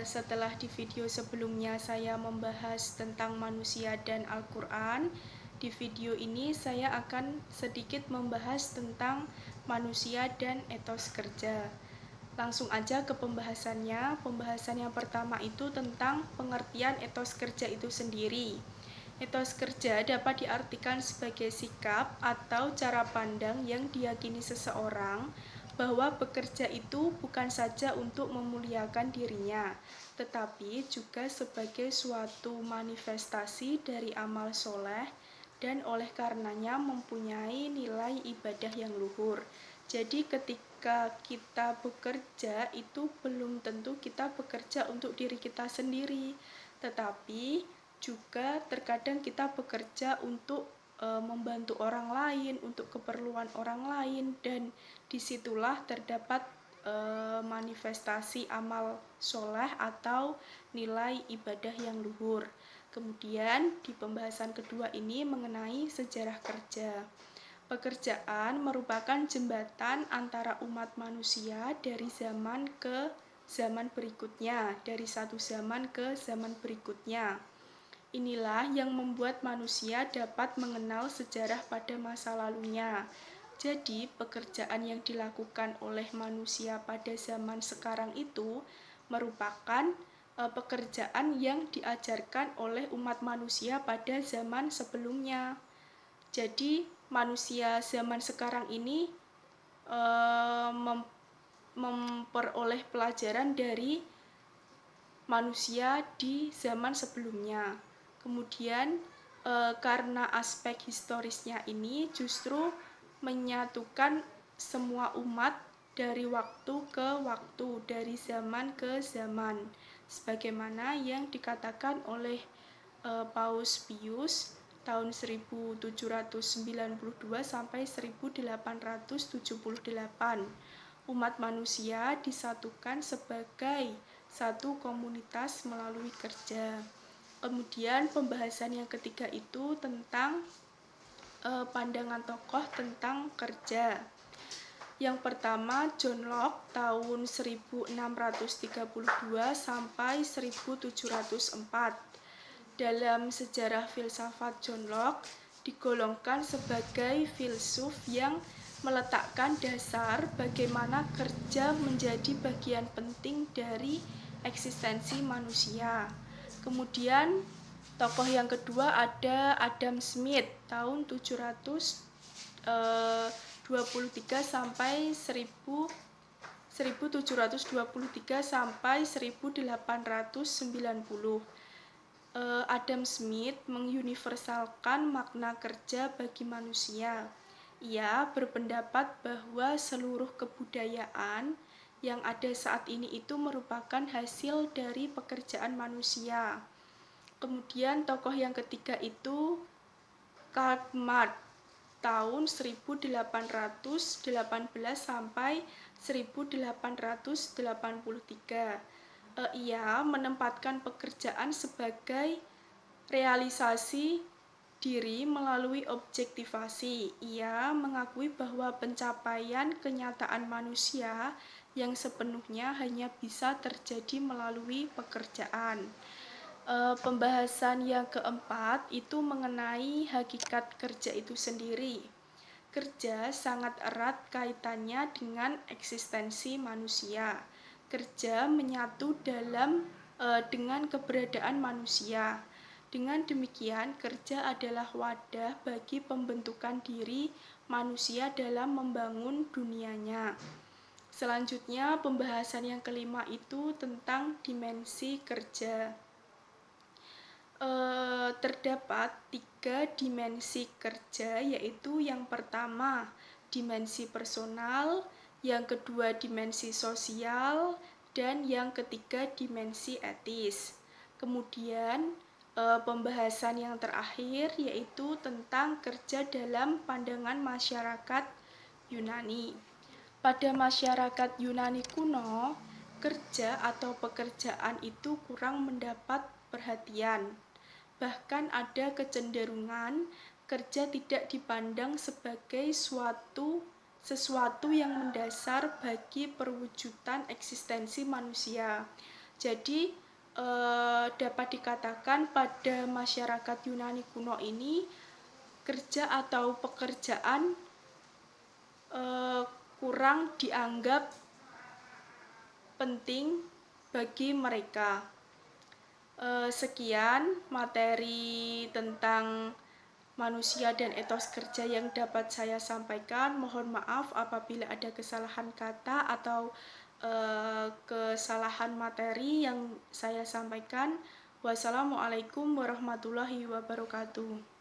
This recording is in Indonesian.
Setelah di video sebelumnya saya membahas tentang manusia dan Al-Quran, di video ini saya akan sedikit membahas tentang manusia dan etos kerja. Langsung aja ke pembahasannya. Pembahasan yang pertama itu tentang pengertian etos kerja itu sendiri. Etos kerja dapat diartikan sebagai sikap atau cara pandang yang diyakini seseorang bahwa bekerja itu bukan saja untuk memuliakan dirinya, tetapi juga sebagai suatu manifestasi dari amal soleh dan oleh karenanya mempunyai nilai ibadah yang luhur. Jadi ketika kita bekerja itu belum tentu kita bekerja untuk diri kita sendiri, tetapi juga terkadang kita bekerja untuk membantu orang lain, untuk keperluan orang lain, dan disitulah terdapat manifestasi amal soleh atau nilai ibadah yang luhur. Kemudian di pembahasan kedua ini mengenai sejarah kerja. Pekerjaan merupakan jembatan antara umat manusia dari zaman ke zaman berikutnya, dari satu zaman ke zaman berikutnya. Inilah yang membuat manusia dapat mengenal sejarah pada masa lalunya. Jadi, pekerjaan yang dilakukan oleh manusia pada zaman sekarang itu merupakan pekerjaan yang diajarkan oleh umat manusia pada zaman sebelumnya. Jadi, manusia zaman sekarang ini memperoleh pelajaran dari manusia di zaman sebelumnya. Kemudian karena aspek historisnya ini justru menyatukan semua umat dari waktu ke waktu, dari zaman ke zaman, sebagaimana yang dikatakan oleh Paus Pius tahun 1792 sampai 1878. Umat manusia disatukan sebagai satu komunitas melalui kerja. Kemudian pembahasan yang ketiga itu tentang pandangan tokoh tentang kerja. Yang pertama John Locke tahun 1632 sampai 1704. Dalam sejarah filsafat John Locke digolongkan sebagai filsuf yang meletakkan dasar bagaimana kerja menjadi bagian penting dari eksistensi manusia. Kemudian tokoh yang kedua ada Adam Smith tahun 723 sampai 1723 sampai 1890. Adam Smith menguniversalkan makna kerja bagi manusia. Ia berpendapat bahwa seluruh kebudayaan yang ada saat ini itu merupakan hasil dari pekerjaan manusia. Kemudian tokoh yang ketiga itu Karl Marx tahun 1818 sampai 1883. Ia menempatkan pekerjaan sebagai realisasi diri melalui objektivasi. Ia mengakui bahwa pencapaian kenyataan manusia yang sepenuhnya hanya bisa terjadi melalui pekerjaan. Pembahasan yang keempat itu mengenai hakikat kerja itu sendiri. Kerja sangat erat kaitannya dengan eksistensi manusia. Kerja menyatu dengan keberadaan manusia. Dengan demikian, kerja adalah wadah bagi pembentukan diri manusia dalam membangun dunianya. Selanjutnya, pembahasan yang kelima itu tentang dimensi kerja. Terdapat 3 dimensi kerja, yaitu yang pertama dimensi personal, yang kedua dimensi sosial, dan yang ketiga dimensi etis. Kemudian pembahasan yang terakhir yaitu tentang kerja dalam pandangan masyarakat Yunani. Pada masyarakat Yunani kuno, kerja atau pekerjaan itu kurang mendapat perhatian. Bahkan ada kecenderungan kerja tidak dipandang sebagai sesuatu yang mendasar bagi perwujudan eksistensi manusia. Jadi dapat dikatakan pada masyarakat Yunani kuno ini kerja atau pekerjaan kurang dianggap penting bagi mereka. Sekian materi tentang manusia dan etos kerja yang dapat saya sampaikan. Mohon maaf apabila ada kesalahan kata atau kesalahan materi yang saya sampaikan. Wassalamualaikum warahmatullahi wabarakatuh.